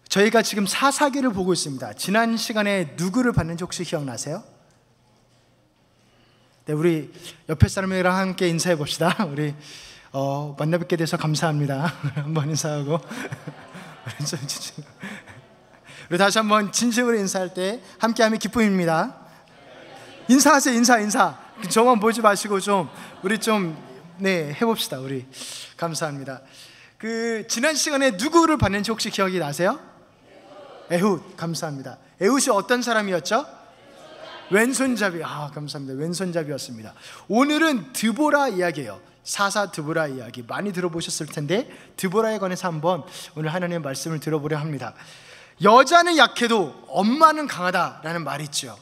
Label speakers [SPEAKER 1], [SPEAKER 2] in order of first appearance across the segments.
[SPEAKER 1] 저희가 지금 사사기를 보고 있습니다. 지난 시간에 누구를 봤는지 혹시 기억나세요? 네, 우리 옆에 사람이랑 함께 인사해 봅시다. 우리 만나 뵙게 돼서 감사합니다. 한번 인사하고 우리 다시 한번 진심으로 인사할 때 함께하면 기쁨입니다. 인사하세요. 인사. 저만 보지 마시고 좀 우리 해봅시다. 우리 감사합니다. 지난 시간에 누구를 봤는지 혹시 기억이 나세요? 에훗. 감사합니다. 에훗이 어떤 사람이었죠? 왼손잡이. 감사합니다. 왼손잡이였습니다. 오늘은 드보라 이야기예요. 사사 드보라 이야기 많이 들어보셨을 텐데 드보라에 관해서 한번 오늘 하나님의 말씀을 들어보려 합니다. 여자는 약해도 엄마는 강하다라는 말이 있죠.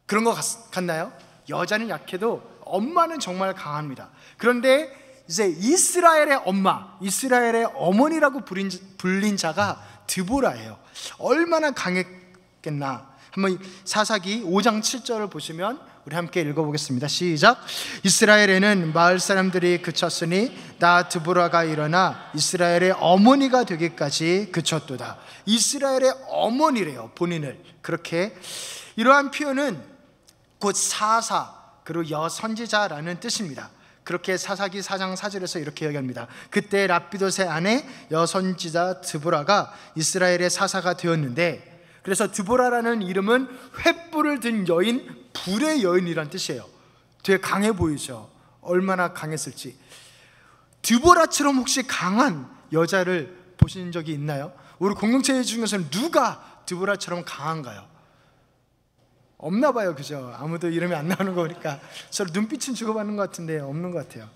[SPEAKER 1] 그런 것 같나요? 여자는 약해도 엄마는 정말 강합니다. 그런데 이제 이스라엘의 엄마, 이스라엘의 어머니라고 불린 자가 드보라예요. 얼마나 강했겠나. 한번 사사기 5장 7절을 보시면 우리 함께 읽어보겠습니다. 시작. 이스라엘에는 마을 사람들이 그쳤으니 나 드보라가 일어나 이스라엘의 어머니가 되기까지 그쳤도다. 이스라엘의 어머니래요. 본인을. 그렇게 이러한 표현은 곧 사사 그리고 여선지자라는 뜻입니다. 그렇게 사사기 4장 4절에서 이렇게 이야기합니다. 그때 랍비돗의 아내 여선지자 드보라가 이스라엘의 사사가 되었는데, 그래서 드보라라는 이름은 횃불을 든 여인, 불의 여인이란 뜻이에요. 되게 강해 보이죠? 얼마나 강했을지. 드보라처럼 혹시 강한 여자를 보신 적이 있나요? 우리 공동체 중에서는 누가 드보라처럼 강한가요? 없나 봐요. 그죠? 아무도 이름이 안 나오는 거니까 서로 눈빛은 주고받는 것 같은데 없는 것 같아요.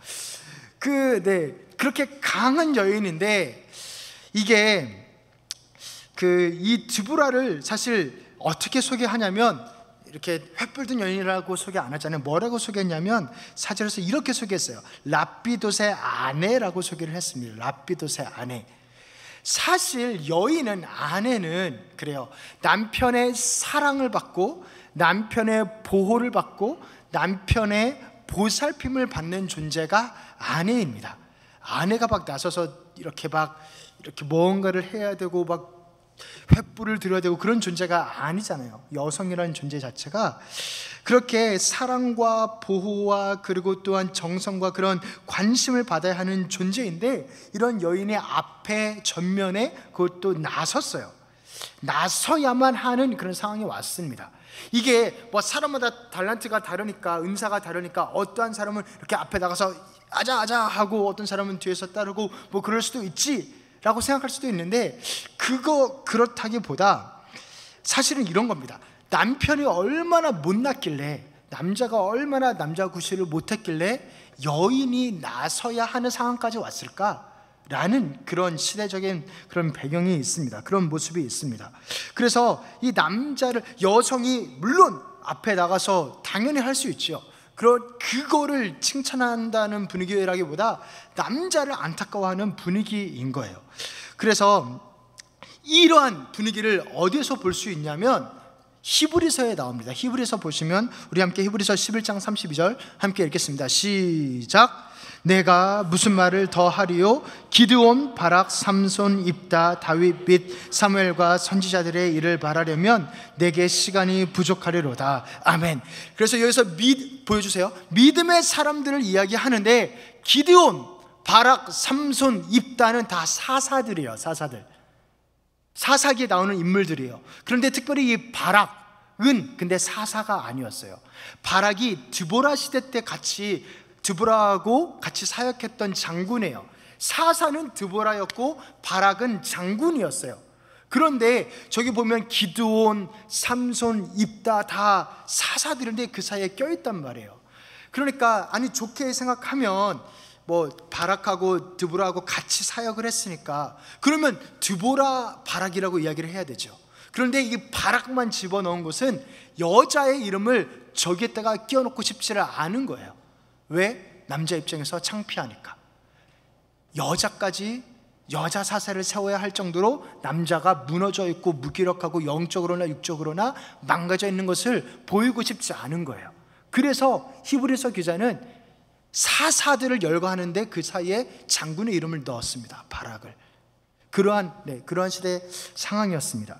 [SPEAKER 1] 그렇게 강한 여인인데, 이게 이 드보라를 사실 어떻게 소개하냐면, 이렇게 횃불 든 여인이라고 소개 안 하잖아요. 뭐라고 소개했냐면 사절에서 이렇게 소개했어요. 랍비돗의 아내라고 소개를 했습니다. 랍비돗의 아내. 사실 여인은, 아내는 그래요, 남편의 사랑을 받고 남편의 보호를 받고 남편의 보살핌을 받는 존재가 아내입니다. 아내가 막 나서서 이렇게 뭔가를 해야 되고 막 횃불을 들어야 되고 그런 존재가 아니잖아요. 여성이라는 존재 자체가 그렇게 사랑과 보호와 그리고 또한 정성과 그런 관심을 받아야 하는 존재인데, 이런 여인의 앞에 전면에 그것도 나섰어요. 나서야만 하는 그런 상황이 왔습니다. 이게 뭐 사람마다 달란트가 다르니까, 은사가 다르니까 어떠한 사람은 이렇게 앞에 나가서 아자 하고 어떤 사람은 뒤에서 따르고 뭐 그럴 수도 있지 라고 생각할 수도 있는데, 그렇다기보다 사실은 이런 겁니다. 남편이 얼마나 못났길래, 남자가 얼마나 남자 구실을 못했길래 여인이 나서야 하는 상황까지 왔을까라는 그런 시대적인 그런 배경이 있습니다. 그런 모습이 있습니다. 그래서 이 여성이 물론 앞에 나가서 당연히 할 수 있죠. 그거를 칭찬한다는 분위기라기보다 남자를 안타까워하는 분위기인 거예요. 그래서 이러한 분위기를 어디에서 볼 수 있냐면 히브리서에 나옵니다. 히브리서 보시면 우리 함께 히브리서 11장 32절 함께 읽겠습니다. 시작. 내가 무슨 말을 더 하리요? 기드온, 바락, 삼손, 입다, 다윗 및 사무엘과 선지자들의 일을 말하려면 내게 시간이 부족하리로다. 아멘. 그래서 여기서 보여주세요. 믿음의 사람들을 이야기하는데 기드온, 바락, 삼손, 입다는 다 사사들이에요. 사사기에 나오는 인물들이에요. 그런데 특별히 이 바락은 근데 사사가 아니었어요. 바락이 드보라 시대 때 드보라하고 같이 사역했던 장군이에요. 사사는 드보라였고 바락은 장군이었어요. 그런데 저기 보면 기드온, 삼손, 입다 다 사사들인데 그 사이에 껴있단 말이에요. 그러니까 좋게 생각하면 뭐 바락하고 드보라하고 같이 사역을 했으니까 그러면 드보라 바락이라고 이야기를 해야 되죠. 그런데 이 바락만 집어넣은 것은 여자의 이름을 저기에다가 끼워놓고 싶지를 않은 거예요. 왜? 남자 입장에서 창피하니까. 여자 사사를 세워야 할 정도로 남자가 무너져 있고 무기력하고 영적으로나 육적으로나 망가져 있는 것을 보이고 싶지 않은 거예요. 그래서 히브리서 기자는 사사들을 열거하는데 그 사이에 장군의 이름을 넣었습니다. 바락을. 그러한 시대 상황이었습니다.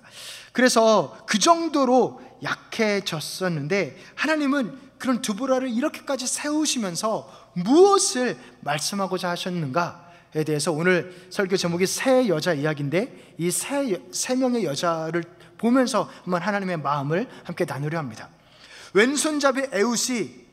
[SPEAKER 1] 그래서 그 정도로 약해졌었는데 하나님은 그런 드보라를 이렇게까지 세우시면서 무엇을 말씀하고자 하셨는가에 대해서 오늘 설교 제목이 세 여자 이야기인데 이 세 명의 여자를 보면서 한번 하나님의 마음을 함께 나누려 합니다. 왼손잡이 에웃이,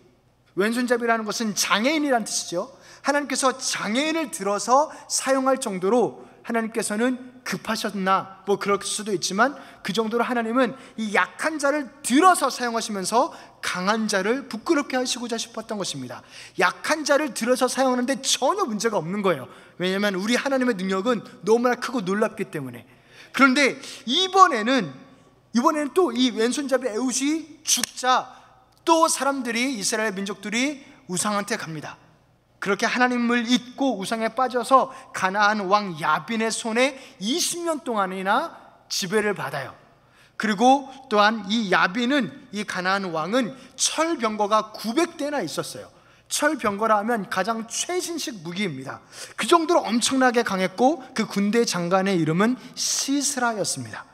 [SPEAKER 1] 왼손잡이라는 것은 장애인이라는 뜻이죠. 하나님께서 장애인을 들어서 사용할 정도로 하나님께서는 급하셨나, 그럴 수도 있지만 그 정도로 하나님은 이 약한 자를 들어서 사용하시면서 강한 자를 부끄럽게 하시고자 싶었던 것입니다. 약한 자를 들어서 사용하는데 전혀 문제가 없는 거예요. 왜냐하면 우리 하나님의 능력은 너무나 크고 놀랍기 때문에. 그런데 이번에는 또 이 왼손잡이 에웃이 죽자 또 사람들이, 이스라엘 민족들이 우상한테 갑니다. 그렇게 하나님을 잊고 우상에 빠져서 가나안 왕 야빈의 손에 20년 동안이나 지배를 받아요. 그리고 또한 이 야빈은, 이 가나안 왕은 철병거가 900대나 있었어요. 철병거라 하면 가장 최신식 무기입니다. 그 정도로 엄청나게 강했고 그 군대 장관의 이름은 시스라였습니다.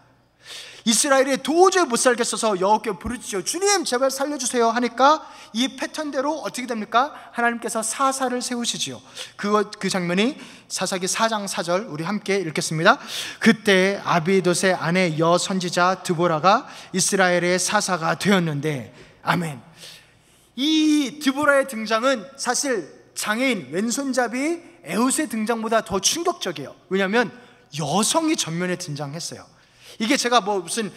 [SPEAKER 1] 이스라엘이 도저히 못 살겠어서 여호와께 부르짖죠. 주님 제발 살려주세요 하니까 이 패턴대로 어떻게 됩니까? 하나님께서 사사를 세우시지요. 그 장면이 사사기 4장 4절 우리 함께 읽겠습니다. 그때 아비돗의 아내 여선지자 드보라가 이스라엘의 사사가 되었는데, 아멘. 이 드보라의 등장은 사실 장애인 왼손잡이 에웃의 등장보다 더 충격적이에요. 왜냐하면 여성이 전면에 등장했어요. 이게 제가 무슨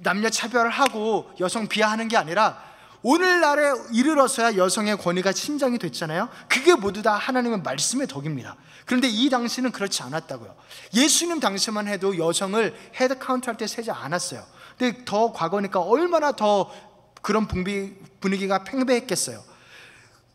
[SPEAKER 1] 남녀 차별을 하고 여성 비하하는 게 아니라 오늘날에 이르러서야 여성의 권위가 신장이 됐잖아요. 그게 모두 다 하나님의 말씀의 덕입니다. 그런데 이 당시는 그렇지 않았다고요. 예수님 당시만 해도 여성을 헤드 카운트 할 때 세지 않았어요. 근데 더 과거니까 얼마나 더 그런 분위기가 팽배했겠어요.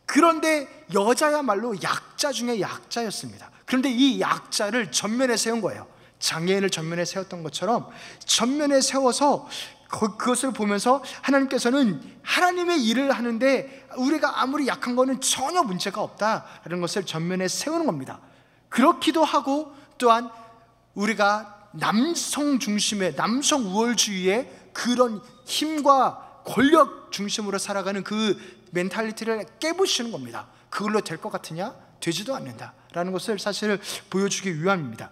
[SPEAKER 1] 그런데 여자야말로 약자 중에 약자였습니다. 그런데 이 약자를 전면에 세운 거예요. 장애인을 전면에 세웠던 것처럼 전면에 세워서 그것을 보면서 하나님께서는 하나님의 일을 하는데 우리가 아무리 약한 거는 전혀 문제가 없다라는 것을 전면에 세우는 겁니다. 그렇기도 하고 또한 우리가 남성 중심의, 남성 우월주의의 그런 힘과 권력 중심으로 살아가는 그 멘탈리티를 깨부시는 겁니다. 그걸로 될 것 같으냐? 되지도 않는다라는 것을 사실 보여주기 위함입니다.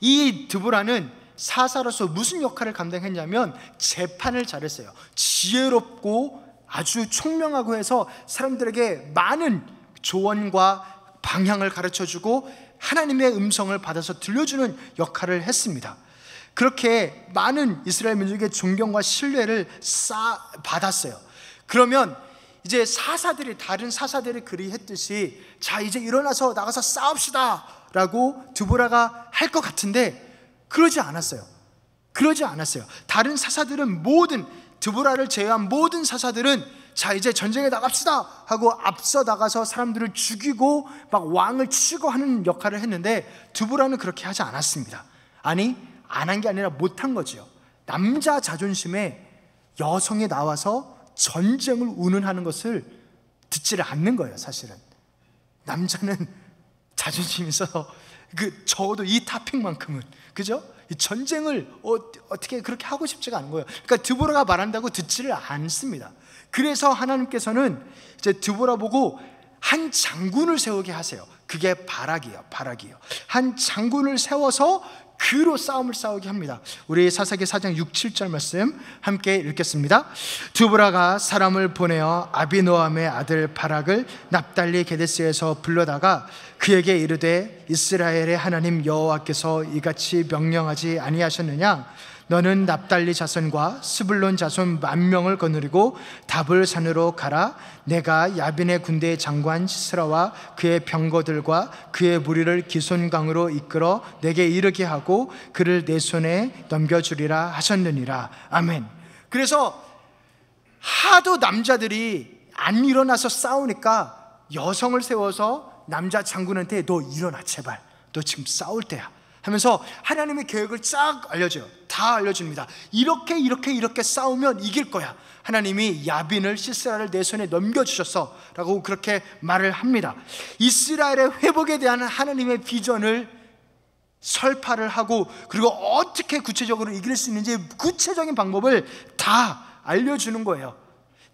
[SPEAKER 1] 이 드보라는 사사로서 무슨 역할을 감당했냐면 재판을 잘했어요. 지혜롭고 아주 총명하고 해서 사람들에게 많은 조언과 방향을 가르쳐주고 하나님의 음성을 받아서 들려주는 역할을 했습니다. 그렇게 많은 이스라엘 민족의 존경과 신뢰를 받았어요. 그러면 이제 다른 사사들이 그리했듯이 자 이제 일어나서 나가서 싸웁시다 라고 드보라가 할 것 같은데 그러지 않았어요. 다른 사사들은 드보라를 제외한 모든 사사들은 자 이제 전쟁에 나갑시다 하고 앞서 나가서 사람들을 죽이고 막 왕을 치고 하는 역할을 했는데 드보라는 그렇게 하지 않았습니다. 아니 안 한 게 아니라 못한 거죠. 남자 자존심에 여성이 나와서 전쟁을 운운하는 것을 듣지를 않는 거예요. 사실은 남자는 자존심이 있어서 적어도 이 토픽만큼은, 그죠? 이 전쟁을 어떻게 그렇게 하고 싶지가 않은 거예요. 그러니까 드보라가 말한다고 듣지를 않습니다. 그래서 하나님께서는 이제 드보라 보고 한 장군을 세우게 하세요. 그게 바락이에요. 한 장군을 세워서 그로 싸움을 싸우게 합니다. 우리 사사기 4장 6, 7절 말씀 함께 읽겠습니다. 드보라가 사람을 보내어 아비노함의 아들 바락을 납달리 게데스에서 불러다가 그에게 이르되 이스라엘의 하나님 여호와께서 이같이 명령하지 아니하셨느냐? 너는 납달리 자손과 스불론 자손 10,000명을 거느리고 다볼 산으로 가라. 내가 야빈의 군대의 장관 시스라와 그의 병거들과 그의 무리를 기손강으로 이끌어 내게 이르게 하고 그를 내 손에 넘겨주리라 하셨느니라. 아멘. 그래서 하도 남자들이 안 일어나서 싸우니까 여성을 세워서 남자 장군한테 너 일어나 제발, 너 지금 싸울 때야 하면서 하나님의 계획을 쫙 알려줘요. 다 알려줍니다. 이렇게 싸우면 이길 거야. 하나님이 야빈을, 시스라를 내 손에 넘겨주셨어 라고 그렇게 말을 합니다. 이스라엘의 회복에 대한 하나님의 비전을 설파를 하고, 그리고 어떻게 구체적으로 이길 수 있는지 구체적인 방법을 다 알려주는 거예요.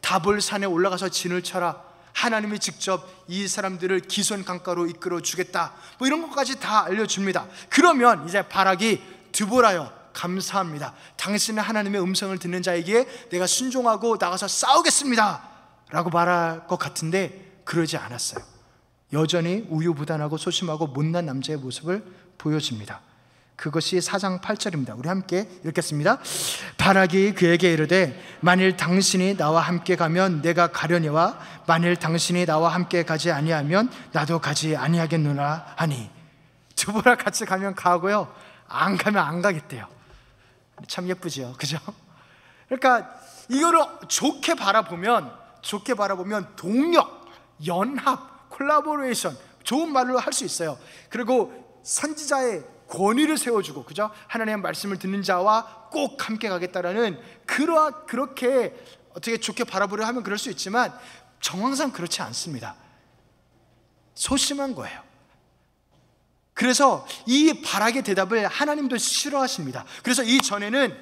[SPEAKER 1] 다볼 산에 올라가서 진을 쳐라, 하나님이 직접 이 사람들을 기손 강가로 이끌어 주겠다, 뭐 이런 것까지 다 알려줍니다. 그러면 이제 바락이 드보라여, 감사합니다. 당신은 하나님의 음성을 듣는 자에게 내가 순종하고 나가서 싸우겠습니다 라고 말할 것 같은데 그러지 않았어요. 여전히 우유부단하고 소심하고 못난 남자의 모습을 보여줍니다. 그것이 4장 8절입니다. 우리 함께 읽겠습니다. 바락이 그에게 이르되 만일 당신이 나와 함께 가면 내가 가려니와 만일 당신이 나와 함께 가지 아니하면 나도 가지 아니하겠노라 하니. 드보라 같이 가면 가고요, 안 가면 안 가겠대요. 참 예쁘죠, 그죠? 그러니까 이거를 좋게 바라보면 동력, 연합, 콜라보레이션, 좋은 말로 할 수 있어요. 그리고 선지자의 권위를 세워주고, 그죠? 하나님의 말씀을 듣는 자와 꼭 함께 가겠다라는, 그렇게 어떻게 좋게 바라보려 하면 그럴 수 있지만 정황상 그렇지 않습니다. 소심한 거예요. 그래서 이 바락의 대답을 하나님도 싫어하십니다. 그래서 이 전에는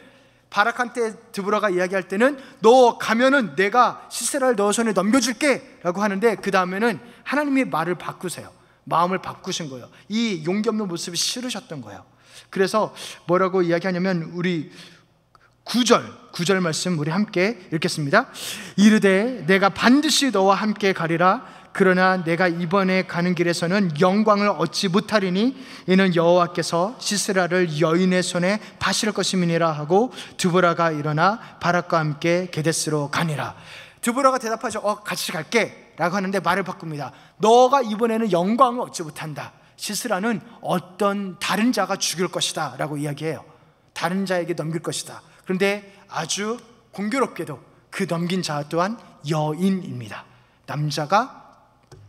[SPEAKER 1] 바락한테 드보라가 이야기할 때는 너 가면은 내가 시세라를 너 손에 넘겨줄게 라고 하는데, 그 다음에는 하나님이 말을 바꾸세요. 마음을 바꾸신 거예요. 이 용기 없는 모습이 싫으셨던 거예요. 그래서 뭐라고 이야기하냐면, 우리 9절 말씀 우리 함께 읽겠습니다. 이르되 내가 반드시 너와 함께 가리라. 그러나 내가 이번에 가는 길에서는 영광을 얻지 못하리니 이는 여호와께서 시스라를 여인의 손에 파실 것임이니라 하고 드보라가 일어나 바락과 함께 게데스로 가니라. 드보라가 대답하죠. 같이 갈게 라고 하는데 말을 바꿉니다. 너가 이번에는 영광을 얻지 못한다. 시스라는 어떤 다른 자가 죽일 것이다 라고 이야기해요. 다른 자에게 넘길 것이다. 그런데 아주 공교롭게도 그 넘긴 자 또한 여인입니다. 남자가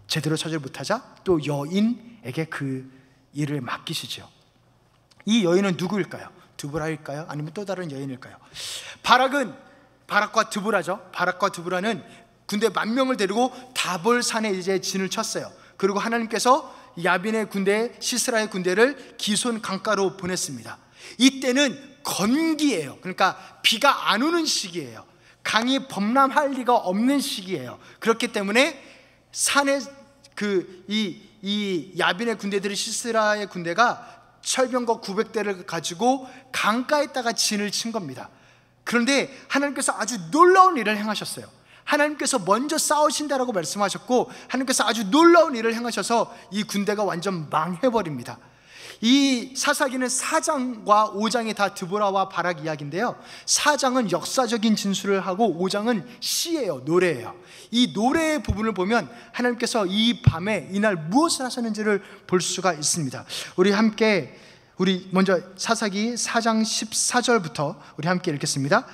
[SPEAKER 1] 제대로 처리를 못하자 또 여인에게 그 일을 맡기시죠. 이 여인은 누구일까요? 드보라일까요? 아니면 또 다른 여인일까요? 바락과 드보라죠. 바락과 드보라는 군대 10,000명을 데리고 다볼 산에 이제 진을 쳤어요. 그리고 하나님께서 야빈의 군대, 시스라의 군대를 기손 강가로 보냈습니다. 이때는 건기예요. 그러니까 비가 안 오는 시기예요. 강이 범람할 리가 없는 시기예요. 그렇기 때문에 산에 이 야빈의 군대들이, 시스라의 군대가 철병거 900대를 가지고 강가에다가 진을 친 겁니다. 그런데 하나님께서 아주 놀라운 일을 행하셨어요. 하나님께서 먼저 싸우신다라고 말씀하셨고, 하나님께서 아주 놀라운 일을 행하셔서 이 군대가 완전 망해버립니다. 이 사사기는 4장과 5장이 다 드보라와 바락 이야기인데요, 4장은 역사적인 진술을 하고 5장은 시예요, 노래예요. 이 노래의 부분을 보면 하나님께서 이 밤에 이날 무엇을 하셨는지를 볼 수가 있습니다. 우리 먼저 사사기 4장 14절부터 우리 함께 읽겠습니다.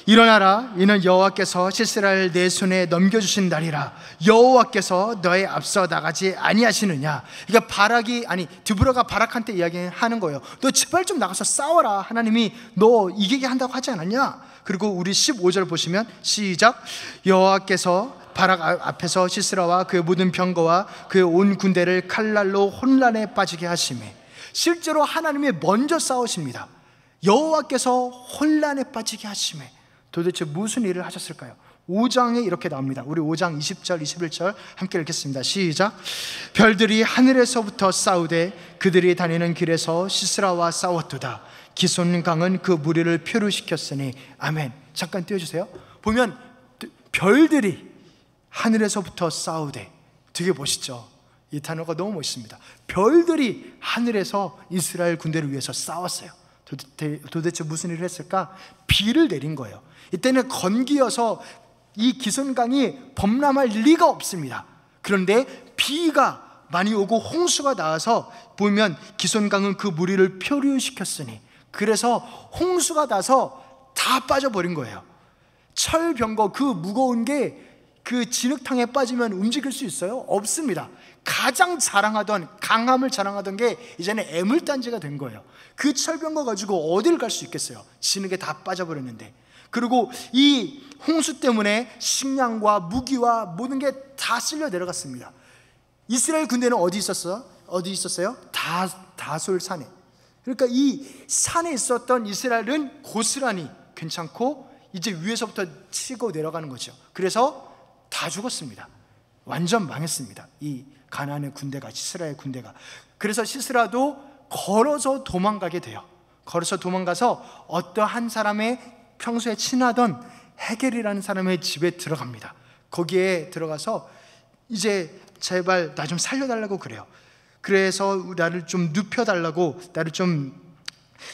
[SPEAKER 1] 일어나라, 이는 여호와께서 시스라를 내 손에 넘겨주신 날이라. 여호와께서 너의 앞서 나가지 아니하시느냐. 그러니까 드보라가 바락한테 이야기하는 거예요. 너 제발 좀 나가서 싸워라. 하나님이 너 이기게 한다고 하지 않았냐. 그리고 우리 15절 보시면 시작. 여호와께서 바락 앞에서 시스라와 그의 모든 병거와 그의 온 군대를 칼날로 혼란에 빠지게 하시매. 실제로 하나님이 먼저 싸우십니다. 여호와께서 혼란에 빠지게 하시매. 도대체 무슨 일을 하셨을까요? 5장에 이렇게 나옵니다. 우리 5장 20절 21절 함께 읽겠습니다. 시작. 별들이 하늘에서부터 싸우되 그들이 다니는 길에서 시스라와 싸웠도다. 기손강은 그 무리를 표류시켰으니. 아멘. 잠깐 띄워주세요. 보면 별들이 하늘에서부터 싸우되, 되게 멋있죠? 이 단어가 너무 멋있습니다. 별들이 하늘에서 이스라엘 군대를 위해서 싸웠어요. 도대체 무슨 일을 했을까? 비를 내린 거예요. 이때는 건기여서 이 기손강이 범람할 리가 없습니다. 그런데 비가 많이 오고 홍수가 나와서 보면 기손강은 그 무리를 표류시켰으니, 그래서 홍수가 나서 다 빠져버린 거예요. 철병거 그 무거운 게 그 진흙탕에 빠지면 움직일 수 있어요? 없습니다. 가장 강함을 자랑하던 게 이제는 애물단지가 된 거예요. 그 철병거 가지고 어딜 갈 수 있겠어요? 진흙에 다 빠져버렸는데. 그리고 이 홍수 때문에 식량과 무기와 모든 게 다 쓸려 내려갔습니다. 이스라엘 군대는 어디 있었어요? 다솔 산에. 그러니까 이 산에 있었던 이스라엘은 고스란히 괜찮고 이제 위에서부터 치고 내려가는 거죠. 그래서 다 죽었습니다. 완전 망했습니다. 이 가나안의 군대가, 시스라의 군대가. 그래서 시스라도 걸어서 도망가게 돼요. 걸어서 도망가서 어떠한 사람의 평소에 친하던 헤겔이라는 사람의 집에 들어갑니다. 거기에 들어가서 이제 제발 나 좀 살려달라고 그래요. 그래서 나를 좀 눕혀달라고, 나를 좀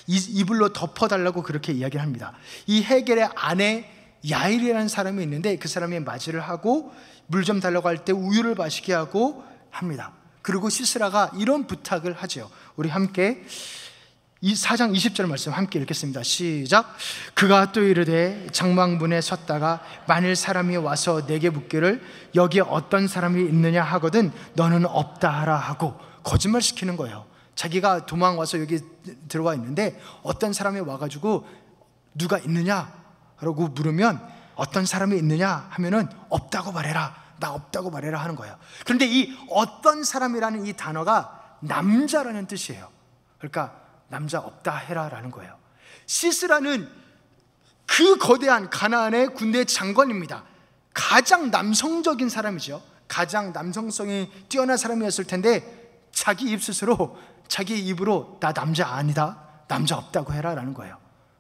[SPEAKER 1] 이불로 덮어달라고 그렇게 이야기를 합니다. 이 헤겔의 아내 야일이라는 사람이 있는데 그 사람이 맞이를 하고 물 좀 달라고 할 때 우유를 마시게 하고 합니다. 그리고 시스라가 이런 부탁을 하죠. 우리 함께 이 4장 20절 말씀 함께 읽겠습니다. 시작. 그가 또 이르되 장막문에 섰다가 만일 사람이 와서 내게 묻기를 여기에 어떤 사람이 있느냐 하거든 너는 없다 하라 하고 거짓말 시키는 거예요. 자기가 도망와서 여기 들어와 있는데 어떤 사람이 와가지고 누가 있느냐 라고 물으면 어떤 사람이 있느냐 하면은 없다고 말해라, 나 없다고 말해라 하는 거예요. 그런데 이 어떤 사람이라는 이 단어가 남자라는 뜻이에요. 그러니까 남자 없다 해라 라는 거예요. 시스라는 그 거대한 가나안의 군대 장관입니다. 가장 남성적인 사람이죠. 가장 남성성이 뛰어난 사람이었을 텐데 자기 입 스스로, 자기 입으로 나 남자 아니다, 남자 없다고 해라 라는 거예요.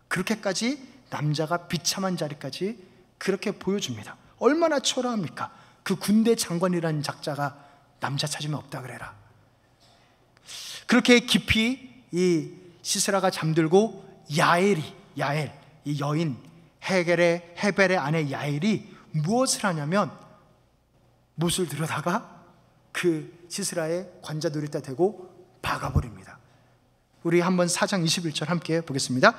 [SPEAKER 1] 그렇게까지 남자가 비참한 자리까지 그렇게 보여줍니다. 얼마나 초라합니까? 그 군대 장관이라는 작자가 남자 찾으면 없다 그래라. 그렇게 깊이 이 시스라가 잠들고 야엘, 이 여인 헤벨의 아내 야엘이 무엇을 하냐면 못을 들여다가 그 시스라의 관자놀이다 대고 박아버립니다. 우리 한번 4장 21절 함께 보겠습니다.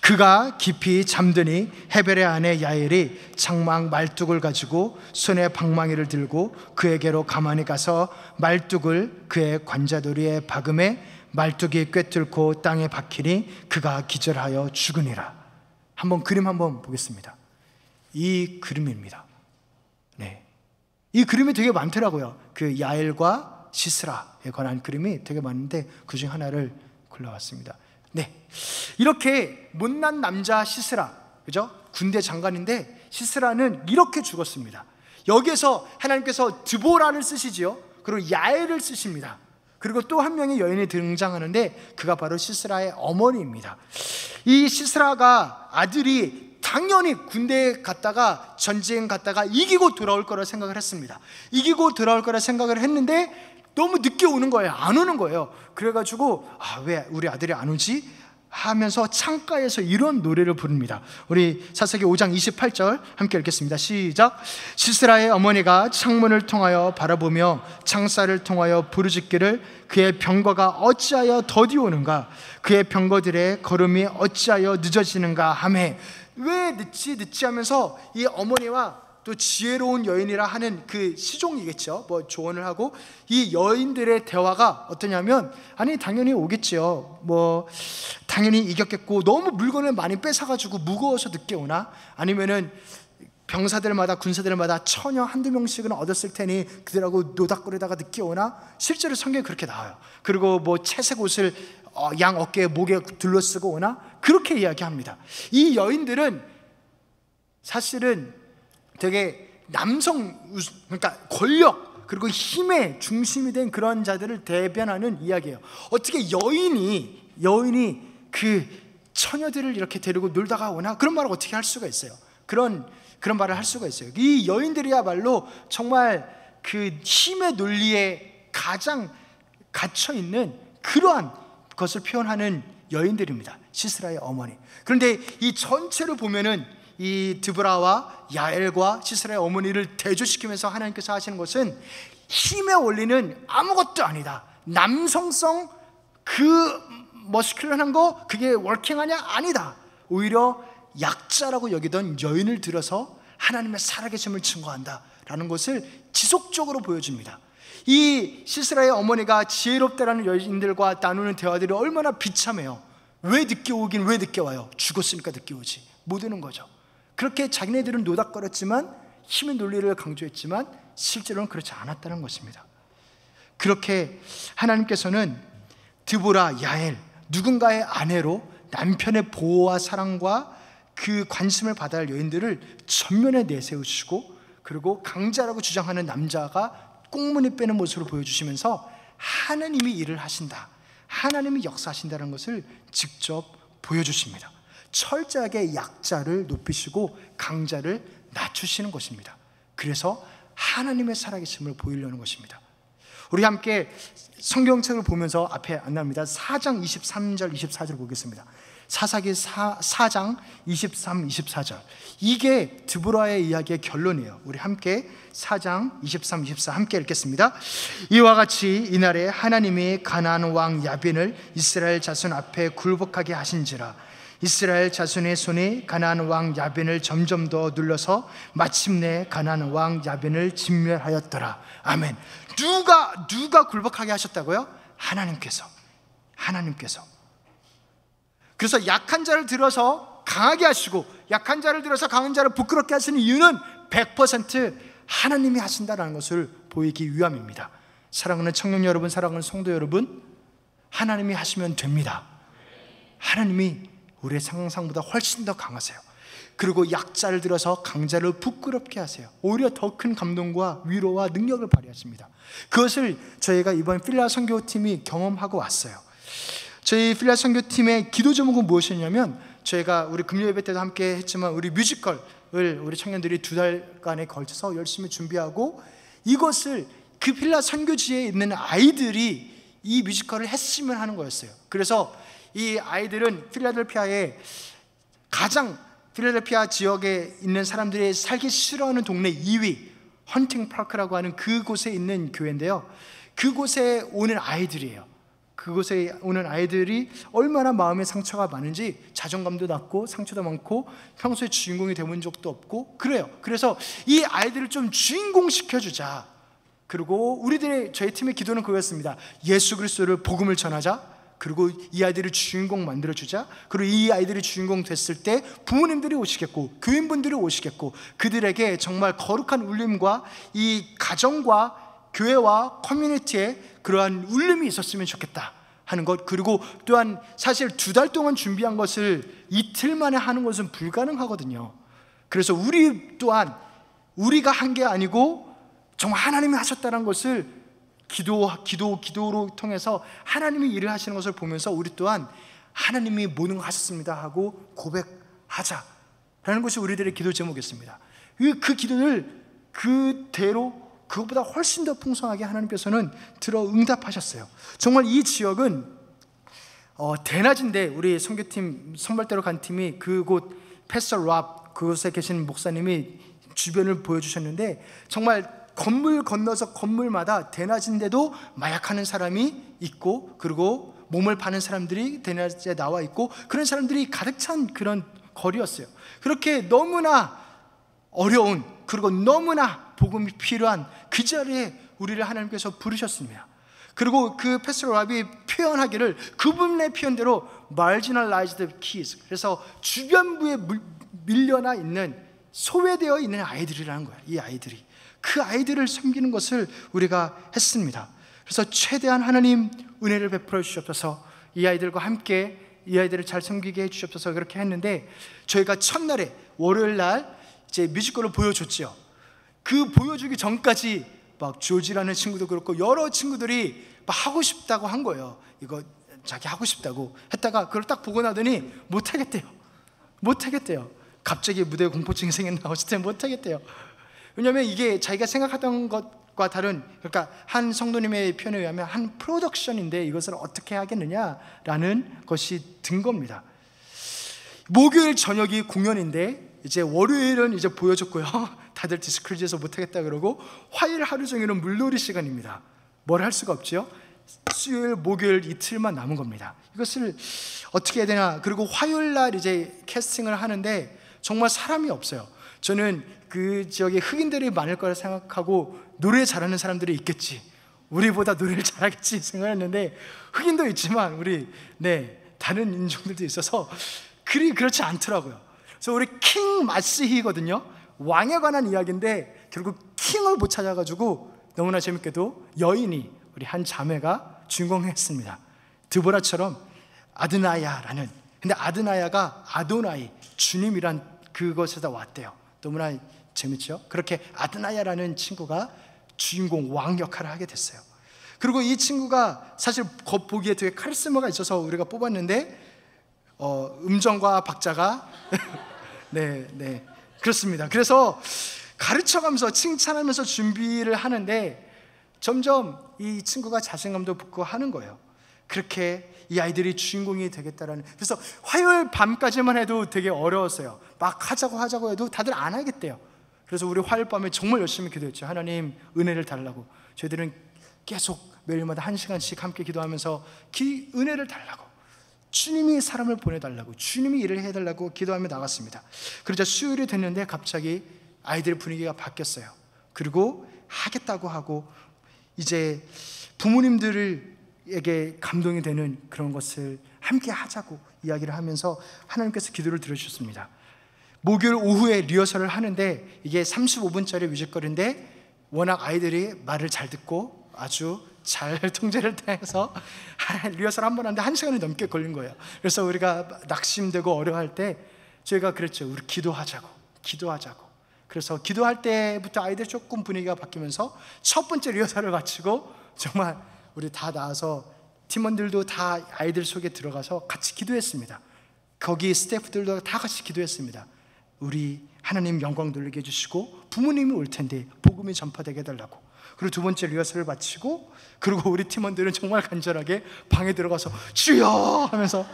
[SPEAKER 1] 그가 깊이 잠드니 헤벨의 아내 야엘이 장막 말뚝을 가지고 손에 방망이를 들고 그에게로 가만히 가서 말뚝을 그의 관자놀이에 박음에 말뚝이 꿰뚫고 땅에 박히니 그가 기절하여 죽으니라. 한번 그림 한번 보겠습니다. 이 그림입니다. 네, 이 그림이 되게 많더라고요. 그 야엘과 시스라에 관한 그림이 되게 많은데 그중 하나를 골라왔습니다. 네, 이렇게 못난 남자 시스라, 그죠? 군대 장관인데 시스라는 이렇게 죽었습니다. 여기에서 하나님께서 드보라를 쓰시지요. 그리고 야엘을 쓰십니다. 그리고 또 한 명의 여인이 등장하는데 그가 바로 시스라의 어머니입니다. 이 시스라가 아들이 당연히 군대에 갔다가 전쟁 갔다가 이기고 돌아올 거라 생각을 했습니다. 이기고 돌아올 거라 생각을 했는데 너무 늦게 오는 거예요. 안 오는 거예요. 그래가지고 왜 우리 아들이 안 오지? 하면서 창가에서 이런 노래를 부릅니다. 우리 사사기 5장 28절 함께 읽겠습니다. 시작. 시스라의 어머니가 창문을 통하여 바라보며 창살을 통하여 부르짖기를 그의 병거가 어찌하여 더디 오는가, 그의 병거들의 걸음이 어찌하여 늦어지는가 하매. 왜 늦지 하면서 이 어머니와 또 지혜로운 여인이라 하는 그 시종이겠죠. 뭐 조언을 하고 이 여인들의 대화가 어떠냐면 아니 당연히 오겠죠. 뭐 당연히 이겼겠고 너무 물건을 많이 뺏어가지고 무거워서 늦게 오나, 아니면은 병사들마다 군사들마다 처녀 한두 명씩은 얻었을 테니 그들하고 노닥거리다가 늦게 오나. 실제로 성경에 그렇게 나와요. 그리고 뭐 채색 옷을 양 어깨에 목에 둘러쓰고 오나, 그렇게 이야기합니다. 이 여인들은 사실은 되게 그러니까 권력 그리고 힘의 중심이 된 그런 자들을 대변하는 이야기예요. 어떻게 여인이 그 처녀들을 이렇게 데리고 놀다가 오나, 그런 말을 어떻게 할 수가 있어요. 그런 말을 할 수가 있어요. 이 여인들이야말로 정말 그 힘의 논리에 가장 갇혀있는 그러한 것을 표현하는 여인들입니다. 시스라의 어머니. 그런데 이 전체를 보면은 이 드보라와 야엘과 시스라의 어머니를 대조시키면서 하나님께서 하시는 것은 힘의 원리는 아무것도 아니다. 남성성 그 머스큘런한 거 그게 워킹하냐? 아니다. 오히려 약자라고 여기던 여인을 들어서 하나님의 살아계심을 증거한다 라는 것을 지속적으로 보여줍니다. 이 시스라의 어머니가 지혜롭다라는 여인들과 나누는 대화들이 얼마나 비참해요. 왜 늦게 오긴 왜 늦게 와요? 죽었으니까 늦게 오지. 못 오는 거죠. 그렇게 자기네들은 노닥거렸지만 힘의 논리를 강조했지만 실제로는 그렇지 않았다는 것입니다. 그렇게 하나님께서는 드보라, 야엘 누군가의 아내로 남편의 보호와 사랑과 그 관심을 받아야 할 여인들을 전면에 내세우시고, 그리고 강자라고 주장하는 남자가 꽁무니 빼는 모습으로 보여주시면서 하나님이 일을 하신다, 하나님이 역사하신다는 것을 직접 보여주십니다. 철저하게 약자를 높이시고 강자를 낮추시는 것입니다. 그래서 하나님의 살아계심을 보이려는 것입니다. 우리 함께 성경책을 보면서 앞에 안 나옵니다. 4장 23절 24절 보겠습니다. 사사기 4장 23, 24절. 이게 드보라의 이야기의 결론이에요. 우리 함께 4장 23, 24 함께 읽겠습니다. 이와 같이 이날에 하나님이 가나안 왕 야빈을 이스라엘 자손 앞에 굴복하게 하신지라. 이스라엘 자손의 손이 가나안 왕 야빈을 점점 더 눌러서 마침내 가나안 왕 야빈을 진멸하였더라. 아멘. 누가 굴복하게 하셨다고요? 하나님께서. 그래서 약한 자를 들어서 강하게 하시고, 약한 자를 들어서 강한 자를 부끄럽게 하시는 이유는 100% 하나님이 하신다는 것을 보이기 위함입니다. 사랑하는 청년 여러분, 사랑하는 성도 여러분, 하나님이 하시면 됩니다. 하나님이 우리의 상상보다 훨씬 더 강하세요. 그리고 약자를 들어서 강자를 부끄럽게 하세요. 오히려 더 큰 감동과 위로와 능력을 발휘하십니다. 그것을 저희가 이번 필라 선교팀이 경험하고 왔어요. 저희 필라 선교팀의 기도 제목은 무엇이냐면, 저희가 우리 금요 예배 때도 함께 했지만 우리 뮤지컬을 우리 청년들이 2달간에 걸쳐서 열심히 준비하고, 이것을 그 필라 선교지에 있는 아이들이 이 뮤지컬을 했으면 하는 거였어요. 그래서 이 아이들은 필라델피아의 가장 필라델피아 지역에 있는 사람들이 살기 싫어하는 동네 2위 헌팅 파크라고 하는 그곳에 있는 교회인데요, 그곳에 오는 아이들이에요. 그곳에 오는 아이들이 얼마나 마음의 상처가 많은지, 자존감도 낮고 상처도 많고 평소에 주인공이 되본 적도 없고 그래요. 그래서 이 아이들을 좀 주인공 시켜주자. 그리고 저희 팀의 기도는 그거였습니다. 예수 그리스도를 복음을 전하자. 그리고 이 아이들을 주인공 만들어주자. 그리고 이 아이들이 주인공 됐을 때 부모님들이 오시겠고 교인분들이 오시겠고, 그들에게 정말 거룩한 울림과 이 가정과 교회와 커뮤니티에 그러한 울림이 있었으면 좋겠다 하는 것. 그리고 또한 사실 2달 동안 준비한 것을 이틀 만에 하는 것은 불가능하거든요. 그래서 우리 또한 우리가 한 게 아니고 정말 하나님이 하셨다는 것을 기도로 통해서 하나님이 일을 하시는 것을 보면서 우리 또한 하나님이 모든 걸 하셨습니다 하고 고백하자라는 것이 우리들의 기도 제목이었습니다. 그 기도를 그대로 그것보다 훨씬 더 풍성하게 하나님께서는 들어 응답하셨어요. 정말 이 지역은 대낮인데 우리 선교팀 선발대로 간 팀이 그곳 패스터 랍, 그곳에 계신 목사님이 주변을 보여주셨는데, 정말 건물 건너서 건물마다 대낮인데도 마약하는 사람이 있고, 그리고 몸을 파는 사람들이 대낮에 나와 있고, 그런 사람들이 가득 찬 그런 거리였어요. 그렇게 너무나 어려운, 그리고 너무나 복음이 필요한 그 자리에 우리를 하나님께서 부르셨습니다. 그리고 그 패스터 랍이 표현하기를, 그분의 표현대로 marginalized kids, 그래서 주변부에 밀려나 있는, 소외되어 있는 아이들이라는 거예요. 이 아이들이, 그 아이들을 섬기는 것을 우리가 했습니다. 그래서 최대한 하나님 은혜를 베풀어 주시옵소서, 이 아이들과 함께 이 아이들을 잘 섬기게 해주시옵소서. 그렇게 했는데, 저희가 첫날에 월요일 날 이제 뮤지컬을 보여줬죠. 그 보여주기 전까지 막 조지라는 친구도 그렇고 여러 친구들이 막 하고 싶다고 한 거예요. 이거 자기 하고 싶다고 했다가 그걸 딱 보고 나더니 못하겠대요. 갑자기 무대에 공포증이 생겼나, 어쨌든 못하겠대요. 왜냐하면 이게 자기가 생각하던 것과 다른, 그러니까 한 성도님의 표현에 의하면 한 프로덕션인데 이것을 어떻게 하겠느냐라는 것이 든 겁니다. 목요일 저녁이 공연인데 이제 월요일은 이제 보여줬고요. 다들 디스크리지에서 못하겠다 그러고, 화요일 하루 종일은 물놀이 시간입니다. 뭘 할 수가 없죠. 수요일, 목요일 이틀만 남은 겁니다. 이것을 어떻게 해야 되나. 그리고 화요일 날 이제 캐스팅을 하는데 정말 사람이 없어요. 저는 그 지역에 흑인들이 많을 거라 생각하고 노래 잘하는 사람들이 있겠지, 우리보다 노래를 잘하겠지 생각했는데, 흑인도 있지만 우리 다른 인종들도 있어서 그렇지 않더라고요. 그래서 우리 킹 마스히거든요. 왕에 관한 이야기인데 결국 킹을 못 찾아가지고 너무나 재밌게도 여인이, 우리 한 자매가 주인공을 했습니다. 드보라처럼 아드나야라는, 근데 아드나야가 아도나이, 주님이란 그것에다 왔대요. 너무나 재밌죠? 그렇게 아드나야라는 친구가 주인공 왕 역할을 하게 됐어요. 그리고 이 친구가 사실 겉보기에 되게 카리스마가 있어서 우리가 뽑았는데 음정과 박자가 네, 그렇습니다. 그래서 가르쳐가면서 칭찬하면서 준비를 하는데 점점 이 친구가 자신감도 붙고 하는 거예요. 그렇게 이 아이들이 주인공이 되겠다라는. 그래서 화요일 밤까지만 해도 되게 어려웠어요. 막 하자고 해도 다들 안 하겠대요. 그래서 우리 화요일 밤에 정말 열심히 기도했죠. 하나님 은혜를 달라고. 저희들은 계속 매일마다 1시간씩 함께 기도하면서 은혜를 달라고, 주님이 사람을 보내달라고, 주님이 일을 해달라고 기도하며 나갔습니다. 그러자 수요일이 됐는데 갑자기 아이들의 분위기가 바뀌었어요. 그리고 하겠다고 하고 이제 부모님들에게 감동이 되는 그런 것을 함께 하자고 이야기를 하면서 하나님께서 기도를 들어주셨습니다. 목요일 오후에 리허설을 하는데 이게 35분짜리 뮤지컬인데 워낙 아이들이 말을 잘 듣고 아주 잘 통제를 해서 리허설 한 번 하는데 1시간이 넘게 걸린 거예요. 그래서 우리가 낙심되고 어려워할 때 저희가 그랬죠. 우리 기도하자고. 그래서 기도할 때부터 아이들 조금 분위기가 바뀌면서 첫 번째 리허설을 마치고 정말 우리 다 나와서 팀원들도 다 아이들 속에 들어가서 같이 기도했습니다. 거기 스태프들도 다 같이 기도했습니다. 우리 하나님 영광 돌리게 해주시고 부모님이 올 텐데 복음이 전파되게 해달라고. 그리고 두 번째 리허설을 마치고, 그리고 우리 팀원들은 정말 간절하게 방에 들어가서 주여 하면서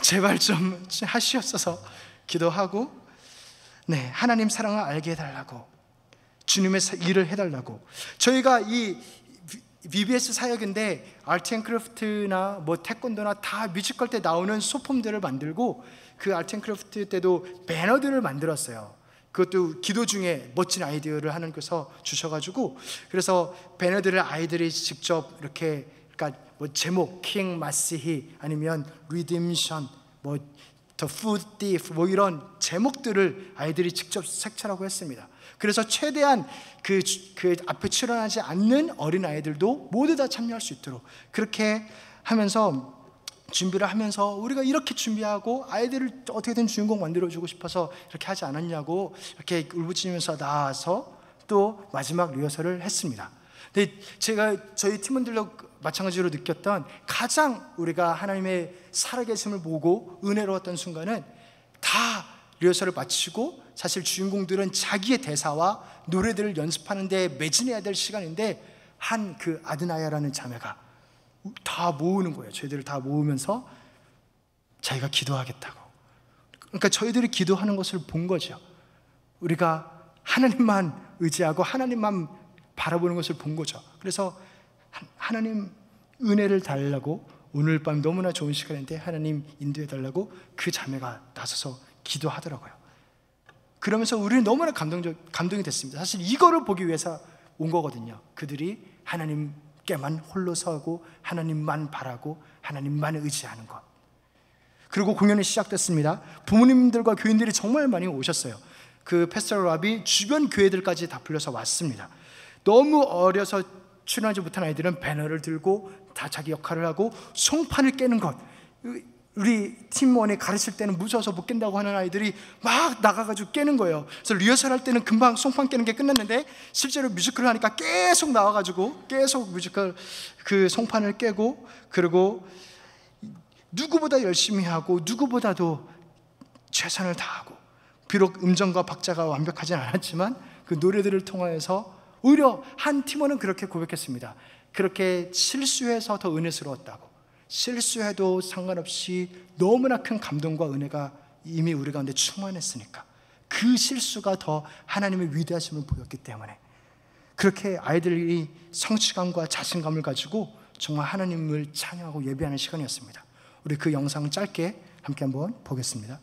[SPEAKER 1] 제발 좀 하시옵소서 기도하고, 네, 하나님 사랑을 알게 해달라고, 주님의 일을 해달라고. 저희가 이 VBS 사역인데 아트앤크래프트나 뭐 태권도나 다 뮤지컬 때 나오는 소품들을 만들고, 그 아트앤크래프트 때도 배너들을 만들었어요. 그것도 기도 중에 멋진 아이디어를 하나님께서 주셔가지고, 그래서 배너들을 아이들이 직접 이렇게, 그러니까 뭐 제목 킹 마시히 아니면 리뎀션, 뭐 The Food Thief, 뭐 이런 제목들을 아이들이 직접 색칠하고 했습니다. 그래서 최대한 그 앞에 출연하지 않는 어린 아이들도 모두 다 참여할 수 있도록 그렇게 하면서 준비를 하면서, 우리가 이렇게 준비하고 아이들을 어떻게든 주인공 만들어주고 싶어서 이렇게 하지 않았냐고 이렇게 울부짖으면서 나와서 또 마지막 리허설을 했습니다. 근데 제가 저희 팀원들도 마찬가지로 느꼈던 가장 우리가 하나님의 살아계심을 보고 은혜로웠던 순간은, 다 리허설을 마치고 사실 주인공들은 자기의 대사와 노래들을 연습하는 데 매진해야 될 시간인데, 한 그 아드나야라는 자매가 다 모으는 거예요. 저희들을 다 모으면서 자기가 기도하겠다고. 그러니까 저희들이 기도하는 것을 본 거죠. 우리가 하나님만 의지하고 하나님만 바라보는 것을 본 거죠. 그래서 하나님 은혜를 달라고, 오늘 밤 너무나 좋은 시간인데 하나님 인도해 달라고 그 자매가 나서서 기도하더라고요. 그러면서 우리는 너무나 감동이 됐습니다. 사실 이거를 보기 위해서 온 거거든요. 그들이 하나님께만 홀로 서고 하나님만 바라고 하나님만 의지하는 것. 그리고 공연이 시작됐습니다. 부모님들과 교인들이 정말 많이 오셨어요. 그 패스터 랍이 주변 교회들까지 다 불러서 왔습니다. 너무 어려서 출연하지 못한 아이들은 배너를 들고 다 자기 역할을 하고 송판을 깨는 것. 우리 팀원이 가르칠 때는 무서워서 못 깬다고 하는 아이들이 막 나가가지고 깨는 거예요. 그래서 리허설 할 때는 금방 송판 깨는 게 끝났는데, 실제로 뮤지컬을 하니까 계속 나와가지고 계속 뮤지컬 그 송판을 깨고, 그리고 누구보다 열심히 하고 누구보다도 최선을 다하고, 비록 음정과 박자가 완벽하진 않았지만 그 노래들을 통하여서 오히려 한 팀원은 그렇게 고백했습니다. 그렇게 실수해서 더 은혜스러웠다고. 실수해도 상관없이 너무나 큰 감동과 은혜가 이미 우리 가운데 충만했으니까, 그 실수가 더 하나님의 위대하심을 보였기 때문에 그렇게 아이들이 성취감과 자신감을 가지고 정말 하나님을 찬양하고 예배하는 시간이었습니다. 우리 그 영상을 짧게 함께 한번 보겠습니다.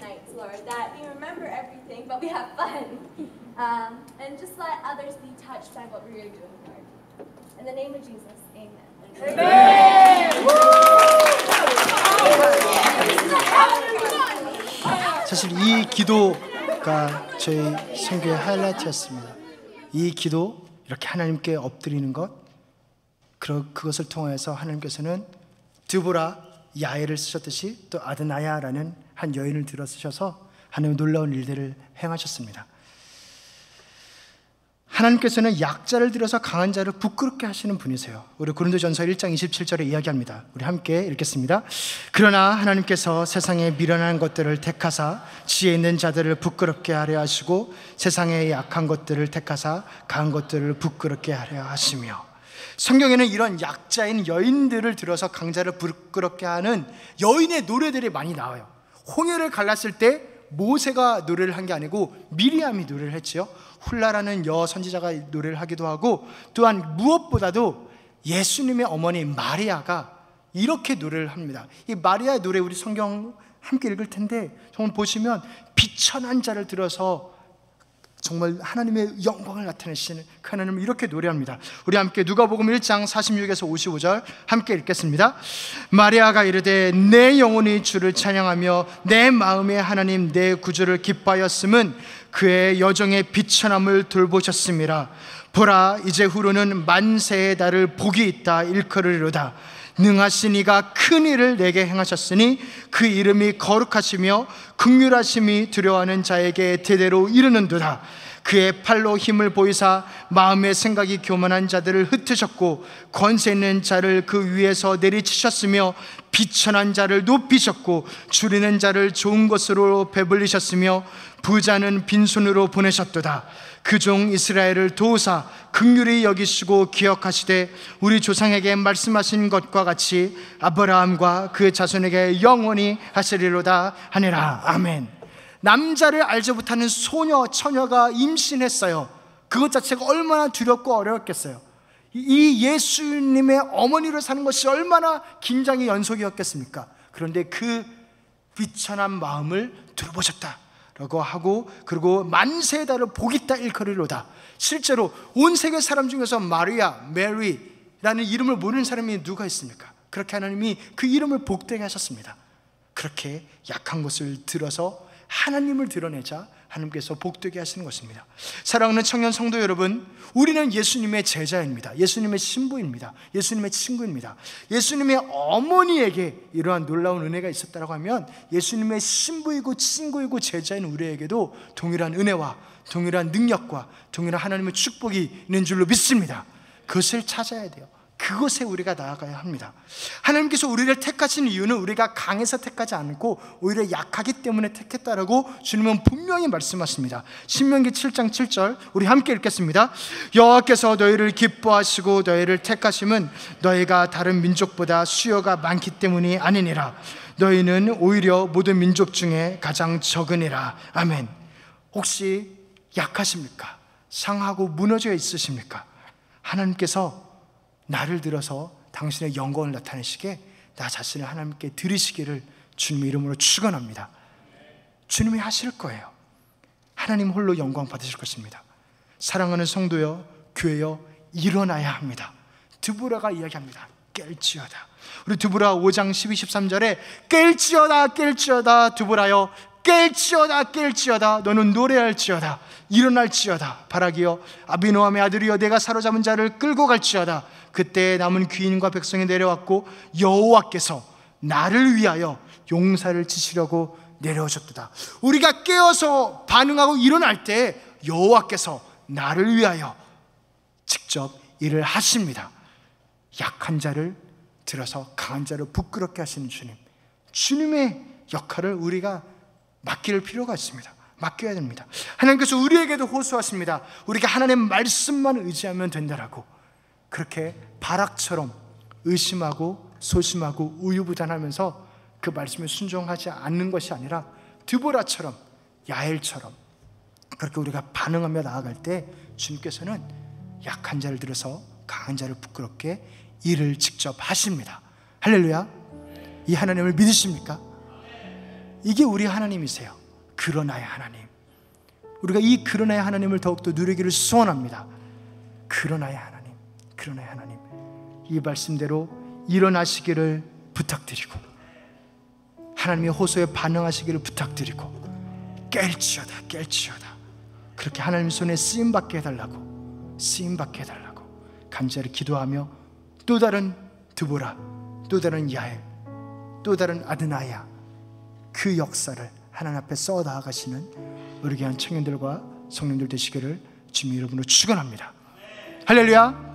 [SPEAKER 2] nights, Lord, that we remember everything, but we have fun. And just let others be touched by what we're doing, Lord. In the name of Jesus, amen.
[SPEAKER 1] 사실 이 기도가 저희 선교의 하이라이트였습니다. 이 기도, 이렇게 하나님께 엎드리는 것, 그것을 통하여서 하나님께서는 드보라, 야엘을 쓰셨듯이 또 아드나야라는 한 여인을 들어 쓰셔서 하나님의 놀라운 일들을 행하셨습니다. 하나님께서는 약자를 들여서 강한 자를 부끄럽게 하시는 분이세요. 우리 고린도전서 1장 27절에 이야기합니다. 우리 함께 읽겠습니다. 그러나 하나님께서 세상에 미련한 것들을 택하사 지혜 있는 자들을 부끄럽게 하려 하시고 세상에 약한 것들을 택하사 강한 것들을 부끄럽게 하려 하시며, 성경에는 이런 약자인 여인들을 들어서 강자를 부끄럽게 하는 여인의 노래들이 많이 나와요. 홍해를 갈랐을 때 모세가 노래를 한 게 아니고 미리암이 노래를 했지요. 훌라라는 여선지자가 노래를 하기도 하고, 또한 무엇보다도 예수님의 어머니 마리아가 이렇게 노래를 합니다. 이 마리아의 노래 우리 성경 함께 읽을 텐데, 정말 보시면 비천한 자를 들어서 정말 하나님의 영광을 나타내시는 그 하나님을 이렇게 노래합니다. 우리 함께 누가복음 1장 46에서 55절 함께 읽겠습니다. 마리아가 이르되 내 영혼이 주를 찬양하며 내 마음의 하나님 내 구주를 기뻐하였음은 그의 여정의 비천함을 돌보셨음이라. 보라, 이제 후로는 만세의 날을 복이 있다 일컬으리로다. 능하신 이가 큰 일을 내게 행하셨으니 그 이름이 거룩하시며 긍휼하심이 두려워하는 자에게 대대로 이르는도다. 그의 팔로 힘을 보이사 마음의 생각이 교만한 자들을 흩으셨고 권세 있는 자를 그 위에서 내리치셨으며 비천한 자를 높이셨고 줄이는 자를 좋은 것으로 배불리셨으며 부자는 빈손으로 보내셨도다. 그 종 이스라엘을 도우사 긍휼히 여기시고 기억하시되 우리 조상에게 말씀하신 것과 같이 아브라함과 그 자손에게 영원히 하시리로다 하니라. 아멘. 남자를 알지 못하는 소녀, 처녀가 임신했어요. 그것 자체가 얼마나 두렵고 어려웠겠어요. 이 예수님의 어머니로 사는 것이 얼마나 긴장의 연속이었겠습니까? 그런데 그 비천한 마음을 들어보셨다 라고 하고, 그리고 만세의 달을 복이 있다 일컬으리로다. 실제로 온 세계 사람 중에서 마리아, 메리라는 이름을 모르는 사람이 누가 있습니까? 그렇게 하나님이 그 이름을 복되게 하셨습니다. 그렇게 약한 것을 들어서 하나님을 드러내자 하나님께서 복되게 하시는 것입니다. 사랑하는 청년 성도 여러분, 우리는 예수님의 제자입니다. 예수님의 신부입니다. 예수님의 친구입니다. 예수님의 어머니에게 이러한 놀라운 은혜가 있었다고 하면 예수님의 신부이고 친구이고 제자인 우리에게도 동일한 은혜와 동일한 능력과 동일한 하나님의 축복이 있는 줄로 믿습니다. 그것을 찾아야 돼요. 그것에 우리가 나아가야 합니다. 하나님께서 우리를 택하신 이유는 우리가 강해서 택하지 않고 오히려 약하기 때문에 택했다라고 주님은 분명히 말씀하십니다. 신명기 7장 7절 우리 함께 읽겠습니다. 여호와께서 너희를 기뻐하시고 너희를 택하심은 너희가 다른 민족보다 수요가 많기 때문이 아니니라. 너희는 오히려 모든 민족 중에 가장 적으니라. 아멘. 혹시 약하십니까? 상하고 무너져 있으십니까? 하나님께서 나를 들어서 당신의 영광을 나타내시게 나 자신을 하나님께 드리시기를 주님의 이름으로 축원합니다. 주님이 하실 거예요. 하나님 홀로 영광 받으실 것입니다. 사랑하는 성도여, 교회여, 일어나야 합니다. 드보라가 이야기합니다. 깰지어다. 우리 드보라 5장 12, 13절에 깰지어다 깰지어다 드보라여 깰지어다 깰지어다 너는 노래할지어다 일어날지어다 바라기여 아비노함의 아들이여 내가 사로잡은 자를 끌고 갈지어다. 그때 남은 귀인과 백성이 내려왔고 여호와께서 나를 위하여 용사를 치시려고 내려오셨도다. 우리가 깨어서 반응하고 일어날 때 여호와께서 나를 위하여 직접 일을 하십니다. 약한 자를 들어서 강한 자를 부끄럽게 하시는 주님, 주님의 역할을 우리가 맡길 필요가 있습니다. 맡겨야 됩니다. 하나님께서 우리에게도 호소하십니다. 우리가 하나님의 말씀만 의지하면 된다라고. 그렇게 바락처럼 의심하고 소심하고 우유부단하면서 그 말씀에 순종하지 않는 것이 아니라 드보라처럼 야엘처럼 그렇게 우리가 반응하며 나아갈 때 주님께서는 약한 자를 들어서 강한 자를 부끄럽게 일을 직접 하십니다. 할렐루야. 이 하나님을 믿으십니까? 이게 우리 하나님이세요. 그러나의 하나님, 우리가 이 그러나의 하나님을 더욱더 누리기를 소원합니다. 그러나의 하나님, 그러나의 하나님, 이 말씀대로 일어나시기를 부탁드리고 하나님의 호소에 반응하시기를 부탁드리고 깰지어다 그렇게 하나님 손에 쓰임받게 해달라고 간절히 기도하며 또 다른 드보라, 또 다른 야엘, 또 다른 아드나야, 그 역사를 하나님 앞에 써 나아가시는 우리 귀한 청년들과 성령들 되시기를 주님의 이름으로 축원합니다. 할렐루야.